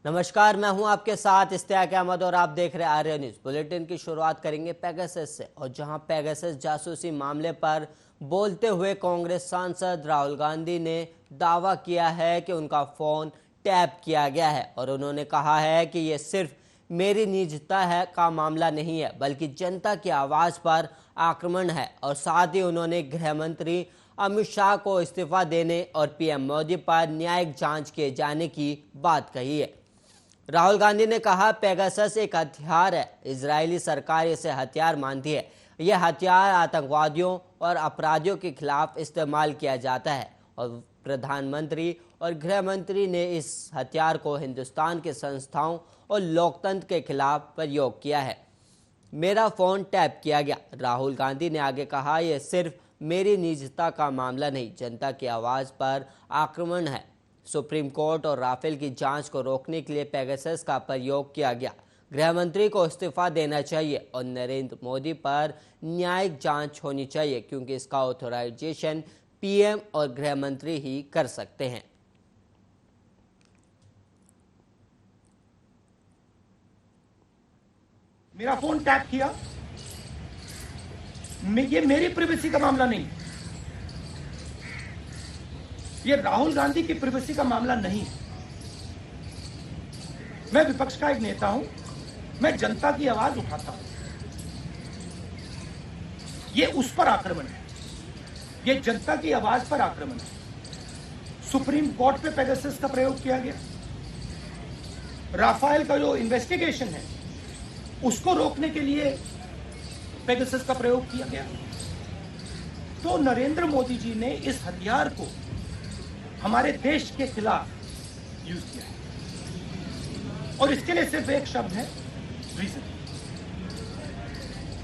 नमस्कार, मैं हूं आपके साथ इश्तियाक अहमद और आप देख रहे हैं आर्य न्यूज। बुलेटिन की शुरुआत करेंगे पेगासस से। और जहां पेगासस जासूसी मामले पर बोलते हुए कांग्रेस सांसद राहुल गांधी ने दावा किया है कि उनका फोन टैप किया गया है और उन्होंने कहा है कि यह सिर्फ मेरी निजता है का मामला नहीं है बल्कि जनता की आवाज़ पर आक्रमण है। और साथ ही उन्होंने गृह मंत्री अमित शाह को इस्तीफा देने और पीएम मोदी पर न्यायिक जांच किए जाने की बात कही है। राहुल गांधी ने कहा, पेगासस एक हथियार है। इजरायली सरकार इसे हथियार मानती है। यह हथियार आतंकवादियों और अपराधियों के खिलाफ इस्तेमाल किया जाता है और प्रधानमंत्री और गृह मंत्री ने इस हथियार को हिंदुस्तान के संस्थाओं और लोकतंत्र के खिलाफ प्रयोग किया है। मेरा फोन टैप किया गया, राहुल गांधी ने आगे कहा। यह सिर्फ मेरी निजता का मामला नहीं, जनता की आवाज़ पर आक्रमण है। सुप्रीम कोर्ट और राफेल की जांच को रोकने के लिए पेगासस का प्रयोग किया गया। गृह मंत्री को इस्तीफा देना चाहिए और नरेंद्र मोदी पर न्यायिक जांच होनी चाहिए क्योंकि इसका ऑथराइजेशन पीएम और गृह मंत्री ही कर सकते हैं। मेरा फोन टैप किया, ये मेरी प्राइवेसी का मामला नहीं, ये राहुल गांधी की प्राइवेसी का मामला नहीं। मैं विपक्ष का एक नेता हूं, मैं जनता की आवाज उठाता हूं। ये उस पर आक्रमण है, ये जनता की आवाज पर आक्रमण है। सुप्रीम कोर्ट पे पेगासस का प्रयोग किया गया। राफेल का जो इन्वेस्टिगेशन है उसको रोकने के लिए पेगासस का प्रयोग किया गया। तो नरेंद्र मोदी जी ने इस हथियार को हमारे देश के खिलाफ यूज किया है और इसके लिए सिर्फ एक शब्द है, रीजन।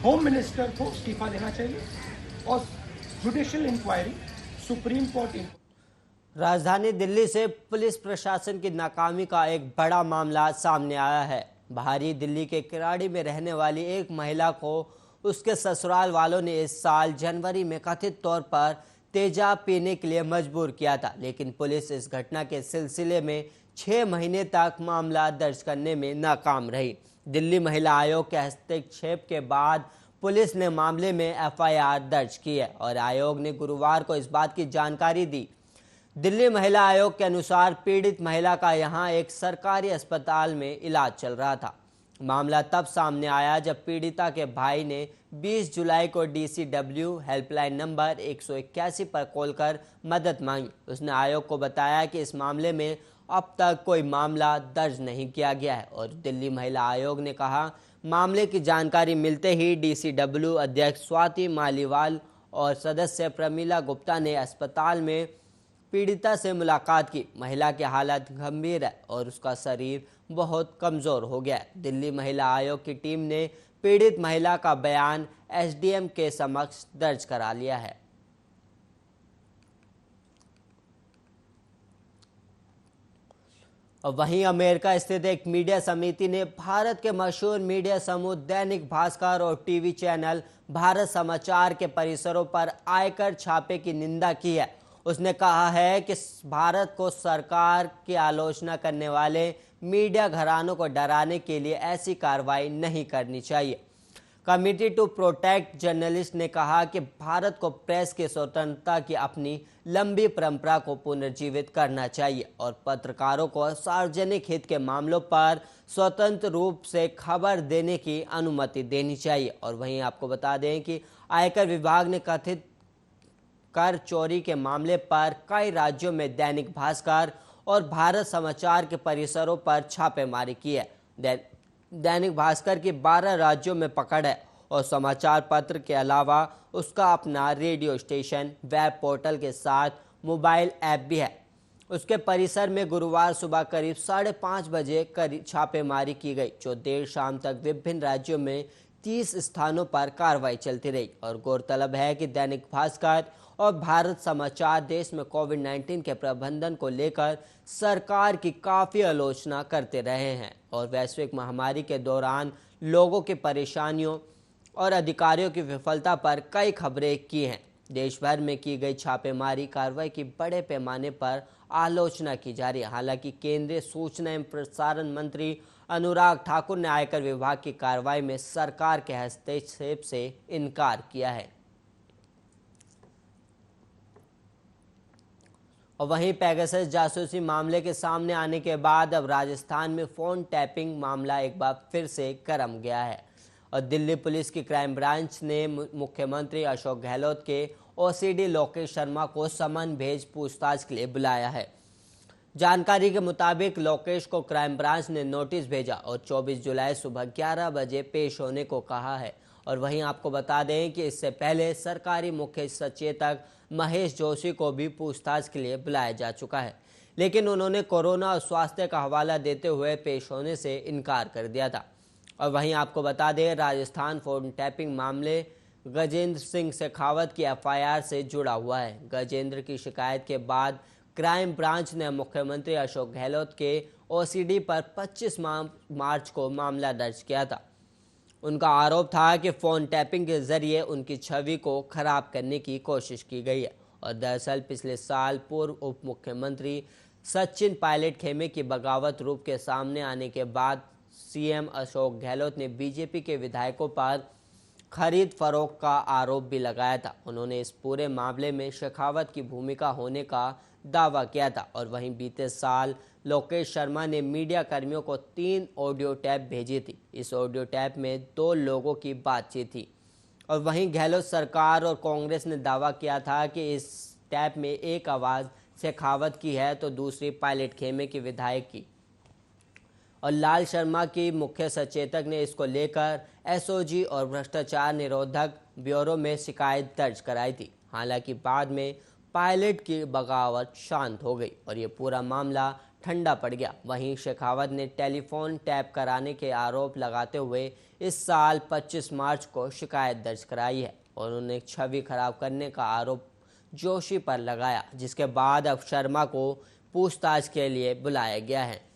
होम मिनिस्टर को इस्तीफा देना चाहिए और judicial inquiry, supreme court inquiry. राजधानी दिल्ली से पुलिस प्रशासन की नाकामी का एक बड़ा मामला सामने आया है। बाहरी दिल्ली के किराड़ी में रहने वाली एक महिला को उसके ससुराल वालों ने इस साल जनवरी में कथित तौर पर तेजाब पीने के लिए मजबूर किया था, लेकिन पुलिस इस घटना के सिलसिले में 6 महीने तक मामला दर्ज करने में नाकाम रही। दिल्ली महिला आयोग के हस्तक्षेप के बाद पुलिस ने मामले में एफआईआर दर्ज की है और आयोग ने गुरुवार को इस बात की जानकारी दी। दिल्ली महिला आयोग के अनुसार पीड़ित महिला का यहां एक सरकारी अस्पताल में इलाज चल रहा था। मामला तब सामने आया जब पीड़िता के भाई ने 20 जुलाई को डीसीडब्ल्यू हेल्पलाइन नंबर 181 पर कॉल कर मदद मांगी। उसने आयोग को बताया कि इस मामले में अब तक कोई मामला दर्ज नहीं किया गया है और दिल्ली महिला आयोग ने कहा, मामले की जानकारी मिलते ही डीसीडब्ल्यू अध्यक्ष स्वाति मालीवाल और सदस्य प्रमीला गुप्ता ने अस्पताल में पीड़िता से मुलाकात की। महिला की हालत गंभीर है और उसका शरीर बहुत कमज़ोर हो गया है। दिल्ली महिला आयोग की टीम ने पीड़ित महिला का बयान एसडीएम के समक्ष दर्ज करा लिया है। और वहीं अमेरिका स्थित एक मीडिया समिति ने भारत के मशहूर मीडिया समूह दैनिक भास्कर और टीवी चैनल भारत समाचार के परिसरों पर आयकर छापे की निंदा की है। उसने कहा है कि भारत को सरकार की आलोचना करने वाले मीडिया घरानों को डराने के लिए ऐसी कार्रवाई नहीं करनी चाहिए। कमिटी टू प्रोटेक्ट जर्नलिस्ट ने कहा कि भारत को प्रेस की स्वतंत्रता की अपनी लंबी परंपरा को पुनर्जीवित करना चाहिए और पत्रकारों को सार्वजनिक हित के मामलों पर स्वतंत्र रूप से खबर देने की अनुमति देनी चाहिए। और वहीं आपको बता दें कि आयकर विभाग ने कथित कर चोरी के मामले पर कई राज्यों में दैनिक भास्कर और भारत समाचार के परिसरों पर छापेमारी की है। दैनिक भास्कर की 12 राज्यों में पकड़ है और समाचार पत्र के अलावा उसका अपना रेडियो स्टेशन, वेब पोर्टल के साथ मोबाइल ऐप भी है। उसके परिसर में गुरुवार सुबह करीब 5:30 बजे छापेमारी की गई, जो देर शाम तक विभिन्न राज्यों में 30 स्थानों पर कार्रवाई चलती रही। और गौरतलब है कि दैनिक भास्कर और भारत समाचार देश में कोविड-19 के प्रबंधन को लेकर सरकार की काफ़ी आलोचना करते रहे हैं और वैश्विक महामारी के दौरान लोगों की परेशानियों और अधिकारियों की विफलता पर कई खबरें की हैं। देश भर में की गई छापेमारी कार्रवाई की बड़े पैमाने पर आलोचना की जा रही है। हालांकि केंद्रीय सूचना एवं प्रसारण मंत्री अनुराग ठाकुर ने आयकर विभाग की कार्रवाई में सरकार के हस्तक्षेप से इनकार किया है। और वहीं पेगासस जासूसी मामले के सामने आने के बाद अब राजस्थान में फोन टैपिंग मामला एक बार फिर से गर्म गया है और दिल्ली पुलिस की क्राइम ब्रांच ने मुख्यमंत्री अशोक गहलोत के ओसीडी लोकेश शर्मा को समन भेज पूछताछ के लिए बुलाया है। जानकारी के मुताबिक लोकेश को क्राइम ब्रांच ने नोटिस भेजा और 24 जुलाई सुबह 11 बजे पेश होने को कहा है। और वहीं आपको बता दें कि इससे पहले सरकारी मुख्य सचेतक महेश जोशी को भी पूछताछ के लिए बुलाया जा चुका है, लेकिन उन्होंने कोरोना और स्वास्थ्य का हवाला देते हुए पेश होने से इनकार कर दिया था। और वहीं आपको बता दें, राजस्थान फोन टैपिंग मामले गजेंद्र सिंह शेखावत की एफआईआर से जुड़ा हुआ है। गजेंद्र की शिकायत के बाद क्राइम ब्रांच ने मुख्यमंत्री अशोक गहलोत के ओसीडी पर 25 मार्च को मामला दर्ज किया था। उनका आरोप था कि फोन टैपिंग के जरिए उनकी छवि को खराब करने की कोशिश की गई है। और दरअसल पिछले साल पूर्व उप मुख्यमंत्री सचिन पायलट खेमे की बगावत रूप के सामने आने के बाद सीएम अशोक गहलोत ने बीजेपी के विधायकों पर खरीद फरोख्त का आरोप भी लगाया था। उन्होंने इस पूरे मामले में शेखावत की भूमिका होने का दावा किया था। और वहीं बीते साल लोकेश शर्मा ने मीडिया कर्मियों को 3 ऑडियो टैप भेजी थी। इस ऑडियो टैप में 2 लोगों की बातचीत थी। और वहीं गहलोत सरकार और कांग्रेस ने दावा किया था कि इस टैप में एक आवाज़ शेखावत की है तो दूसरी पायलट खेमे की विधायक की। और लाल शर्मा की मुख्य सचेतक ने इसको लेकर एसओजी और भ्रष्टाचार निरोधक ब्यूरो में शिकायत दर्ज कराई थी। हालांकि बाद में पायलट की बगावत शांत हो गई और ये पूरा मामला ठंडा पड़ गया। वहीं शेखावत ने टेलीफोन टैप कराने के आरोप लगाते हुए इस साल 25 मार्च को शिकायत दर्ज कराई है और उन्होंने छवि खराब करने का आरोप जोशी पर लगाया, जिसके बाद अब शर्मा को पूछताछ के लिए बुलाया गया है।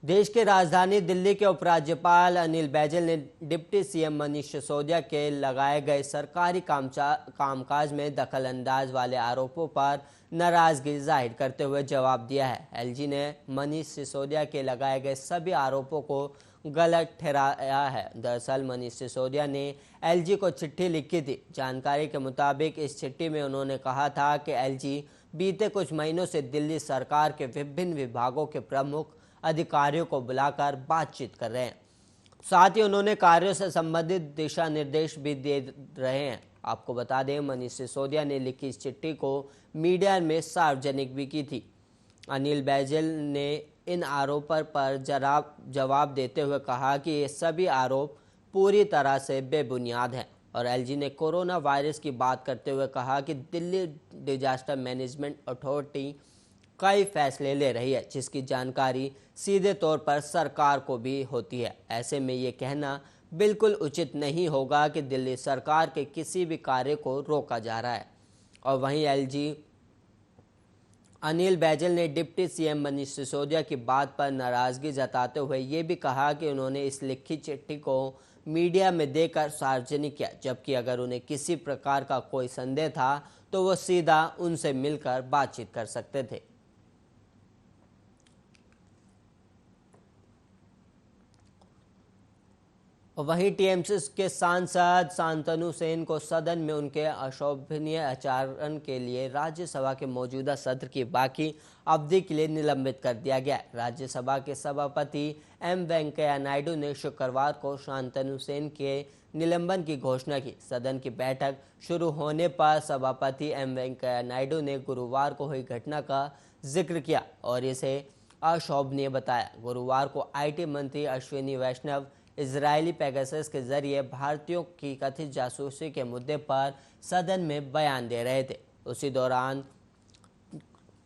देश के राजधानी दिल्ली के उपराज्यपाल अनिल बैजल ने डिप्टी सीएम मनीष सिसोदिया के लगाए गए सरकारी कामकाज में दखल अंदाज वाले आरोपों पर नाराजगी जाहिर करते हुए जवाब दिया है। एलजी ने मनीष सिसोदिया के लगाए गए सभी आरोपों को गलत ठहराया है। दरअसल मनीष सिसोदिया ने एलजी को चिट्ठी लिखी थी। जानकारी के मुताबिक इस चिट्ठी में उन्होंने कहा था कि एलजी बीते कुछ महीनों से दिल्ली सरकार के विभिन्न विभागों के प्रमुख अधिकारियों को बुलाकर बातचीत कर रहे हैं। साथ ही उन्होंने कार्यों से संबंधित दिशा निर्देश भी दे रहे हैं। आपको बता दें, मनीष सिसोदिया ने लिखी इस चिट्ठी को मीडिया में सार्वजनिक भी की थी। अनिल बैजल ने इन आरोपों पर जवाब देते हुए कहा कि ये सभी आरोप पूरी तरह से बेबुनियाद हैं। और एलजी ने कोरोना वायरस की बात करते हुए कहा कि दिल्ली डिजास्टर मैनेजमेंट अथॉरिटी कई फैसले ले रही है, जिसकी जानकारी सीधे तौर पर सरकार को भी होती है। ऐसे में ये कहना बिल्कुल उचित नहीं होगा कि दिल्ली सरकार के किसी भी कार्य को रोका जा रहा है। और वहीं एलजी अनिल बैजल ने डिप्टी सीएम मनीष सिसोदिया की बात पर नाराजगी जताते हुए ये भी कहा कि उन्होंने इस लिखी चिट्ठी को मीडिया में देकर सार्वजनिक किया, जबकि अगर उन्हें किसी प्रकार का कोई संदेह था तो वो सीधा उनसे मिलकर बातचीत कर सकते थे। वहीं टीएमसी के सांसद शांतनु सेन को सदन में उनके अशोभनीय आचरण के लिए राज्यसभा के मौजूदा सत्र की बाकी अवधि के लिए निलंबित कर दिया गया। राज्यसभा के सभापति एम वेंकैया नायडू ने शुक्रवार को शांतनु सेन के निलंबन की घोषणा की। सदन की बैठक शुरू होने पर सभापति एम वेंकैया नायडू ने गुरुवार को हुई घटना का जिक्र किया और इसे अशोभनीय बताया। गुरुवार को आईटी मंत्री अश्विनी वैष्णव इजरायली पेगासस के जरिए भारतीयों की कथित जासूसी के मुद्दे पर सदन में बयान दे रहे थे। उसी दौरान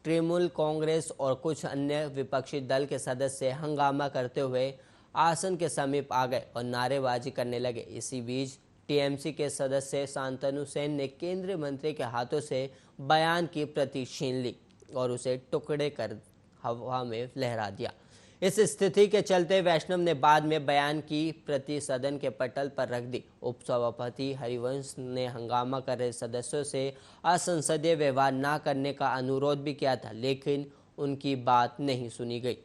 तृणमूल कांग्रेस और कुछ अन्य विपक्षी दल के सदस्य हंगामा करते हुए आसन के समीप आ गए और नारेबाजी करने लगे। इसी बीच टीएमसी के सदस्य शांतनु सेन ने केंद्रीय मंत्री के हाथों से बयान की प्रति छीन ली और उसे टुकड़े कर हवा में लहरा दिया। इस स्थिति के चलते वैष्णव ने बाद में बयान की प्रति सदन के पटल पर रख दी। उपसभापति हरिवंश ने हंगामा कर रहे सदस्यों से असंसदीय व्यवहार न करने का अनुरोध भी किया था, लेकिन उनकी बात नहीं सुनी गई।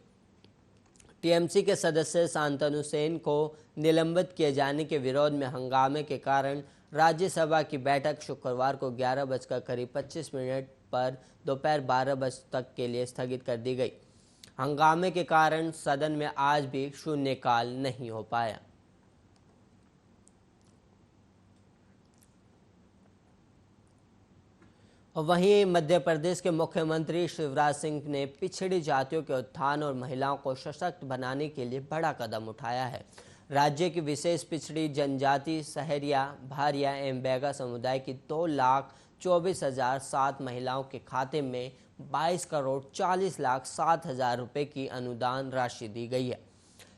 टीएमसी के सदस्य शांतनु सेन को निलंबित किए जाने के विरोध में हंगामे के कारण राज्यसभा की बैठक शुक्रवार को 11:25 पर दोपहर 12 बजे तक के लिए स्थगित कर दी गई। हंगामे के कारण सदन में आज भी शून्यकाल नहीं हो पाया। वहीं मध्य प्रदेश के मुख्यमंत्री शिवराज सिंह ने पिछड़ी जातियों के उत्थान और महिलाओं को सशक्त बनाने के लिए बड़ा कदम उठाया है। राज्य की विशेष पिछड़ी जनजाति सहरिया, भारिया एवं बैगा समुदाय की 2,24,007 महिलाओं के खाते में 22,40,07,000 रुपए की अनुदान राशि दी गई है।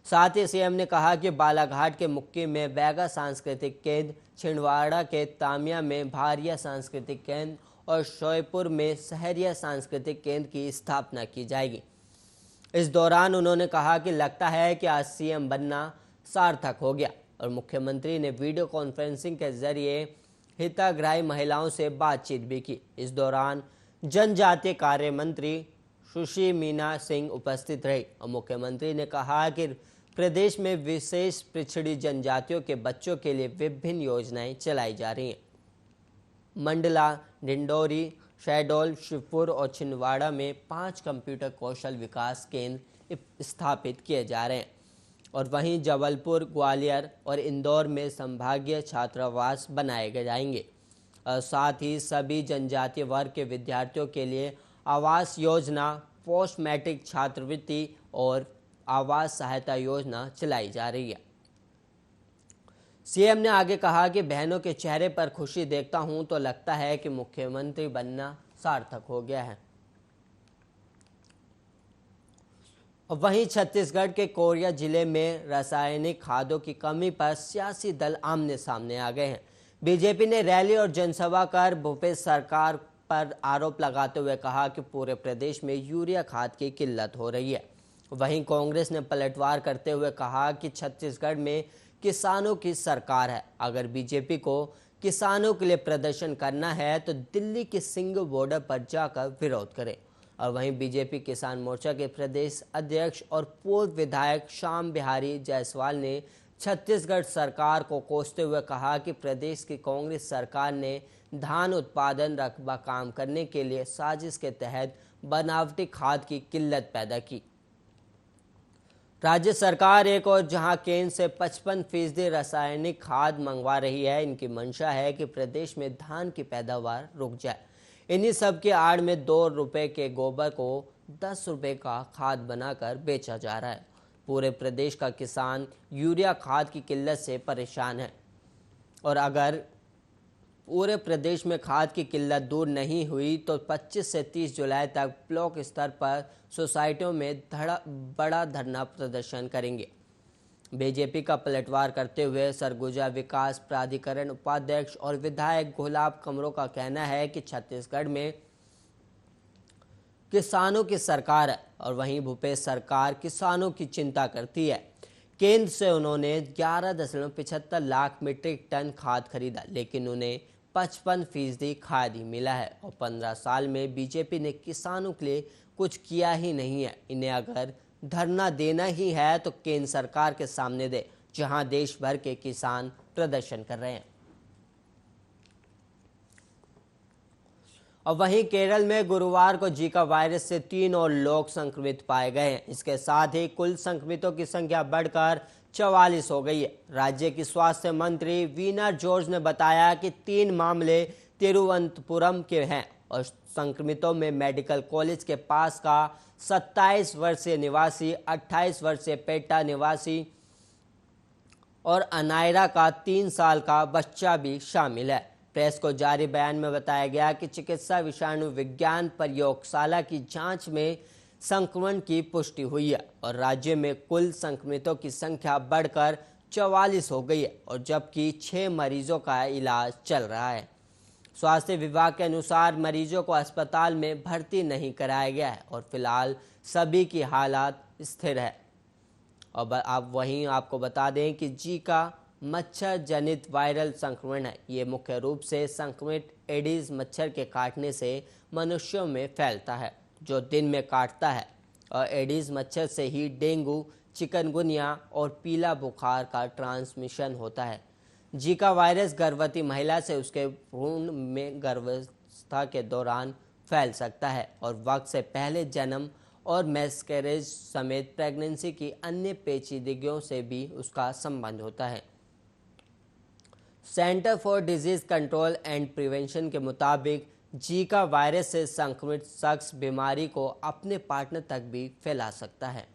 साथ ही सीएम ने कहा कि बालाघाट के मुक्की में बैगा सांस्कृतिक केंद्र, छिंदवाड़ा के तामिया में भारिया सांस्कृतिक केंद्र और शोयपुर में सहरिया सांस्कृतिक केंद्र की स्थापना की जाएगी। इस दौरान उन्होंने कहा कि लगता है कि आज सीएम बनना सार्थक हो गया और मुख्यमंत्री ने वीडियो कॉन्फ्रेंसिंग के जरिए हितग्राही महिलाओं से बातचीत भी की। इस दौरान जनजातीय कार्य मंत्री सुश्री मीना सिंह उपस्थित रही और मुख्यमंत्री ने कहा कि प्रदेश में विशेष पिछड़ी जनजातियों के बच्चों के लिए विभिन्न योजनाएं चलाई जा रही हैं। मंडला, डिंडोरी, शहडोल, शिवपुर और छिंदवाड़ा में 5 कंप्यूटर कौशल विकास केंद्र स्थापित किए जा रहे हैं और वहीं जबलपुर, ग्वालियर और इंदौर में संभागीय छात्रावास बनाए जाएंगे। साथ ही सभी जनजातीय वर्ग के विद्यार्थियों के लिए आवास योजना, पोस्ट मैट्रिक छात्रवृत्ति और आवास सहायता योजना चलाई जा रही है। सीएम ने आगे कहा कि बहनों के चेहरे पर खुशी देखता हूं तो लगता है कि मुख्यमंत्री बनना सार्थक हो गया है। वहीं छत्तीसगढ़ के कोरिया जिले में रासायनिक खादों की कमी पर सियासी दल आमने सामने आ गए हैं। बीजेपी ने रैली और जनसभा कर भूपेश सरकार पर आरोप लगाते हुए कहा कि पूरे प्रदेश में यूरिया खाद की किल्लत हो रही है। वहीं कांग्रेस ने पलटवार करते हुए कहा कि छत्तीसगढ़ में किसानों की सरकार है। अगर बीजेपी को किसानों के लिए प्रदर्शन करना है तो दिल्ली के सिंघू बॉर्डर पर जाकर विरोध करें। और वहीं बीजेपी किसान मोर्चा के प्रदेश अध्यक्ष और पूर्व विधायक श्याम बिहारी जायसवाल ने छत्तीसगढ़ सरकार को कोसते हुए कहा कि प्रदेश की कांग्रेस सरकार ने धान उत्पादन रकबा काम करने के लिए साजिश के तहत बनावटी खाद की किल्लत पैदा की। राज्य सरकार एक और जहां केंद्र से 55% रासायनिक खाद मंगवा रही है, इनकी मंशा है कि प्रदेश में धान की पैदावार रुक जाए। इन्हीं सब के आड़ में 2 रुपए के गोबर को 10 रुपए का खाद बनाकर बेचा जा रहा है। पूरे प्रदेश का किसान यूरिया खाद की किल्लत से परेशान है और अगर पूरे प्रदेश में खाद की किल्लत दूर नहीं हुई तो 25 से 30 जुलाई तक ब्लॉक स्तर पर सोसाइटियों में बड़ा धरना प्रदर्शन करेंगे। बीजेपी का पलटवार करते हुए सरगुजा विकास प्राधिकरण उपाध्यक्ष और विधायक गुलाब कमरों का कहना है कि छत्तीसगढ़ में किसानों की सरकार है और वहीं भूपेश सरकार किसानों की चिंता करती है। केंद्र से उन्होंने 11.75 लाख मीट्रिक टन खाद खरीदा, लेकिन उन्हें 55% खाद ही मिला है और 15 साल में बीजेपी ने किसानों के लिए कुछ किया ही नहीं है। इन्हें अगर धरना देना ही है तो केंद्र सरकार के सामने दे, जहां देश भर के किसान प्रदर्शन कर रहे हैं। और वहीं केरल में गुरुवार को जीका वायरस से 3 और लोग संक्रमित पाए गए हैं। इसके साथ ही कुल संक्रमितों की संख्या बढ़कर 44 हो गई है। राज्य की स्वास्थ्य मंत्री वीना जॉर्ज ने बताया कि 3 मामले तिरुवनंतपुरम के हैं और संक्रमितों में मेडिकल कॉलेज के पास का 27 वर्षीय निवासी, 28 वर्षीय पेटा निवासी और अनायरा का 3 साल का बच्चा भी शामिल है। प्रेस को जारी बयान में बताया गया कि चिकित्सा विषाणु विज्ञान प्रयोगशाला की जांच में संक्रमण की पुष्टि हुई है और राज्य में कुल संक्रमितों की संख्या बढ़कर 44 हो गई है और जबकि 6 मरीजों का इलाज चल रहा है। स्वास्थ्य विभाग के अनुसार मरीजों को अस्पताल में भर्ती नहीं कराया गया है और फिलहाल सभी की हालत स्थिर है। और आप वहीं आपको बता दें कि जीका मच्छर जनित वायरल संक्रमण है। ये मुख्य रूप से संक्रमित एडिस मच्छर के काटने से मनुष्यों में फैलता है, जो दिन में काटता है। और एडिस मच्छर से ही डेंगू, चिकनगुनिया और पीला बुखार का ट्रांसमिशन होता है। जीका वायरस गर्भवती महिला से उसके भ्रूण में गर्भावस्था के दौरान फैल सकता है और वक्त से पहले जन्म और मैस्कैरेज समेत प्रेगनेंसी की अन्य पेचीदगियों से भी उसका संबंध होता है। Centre for disease control and prevention के मुताबिक जीका वायरस से संक्रमित शख्स बीमारी को अपने पार्टनर तक भी फैला सकता है।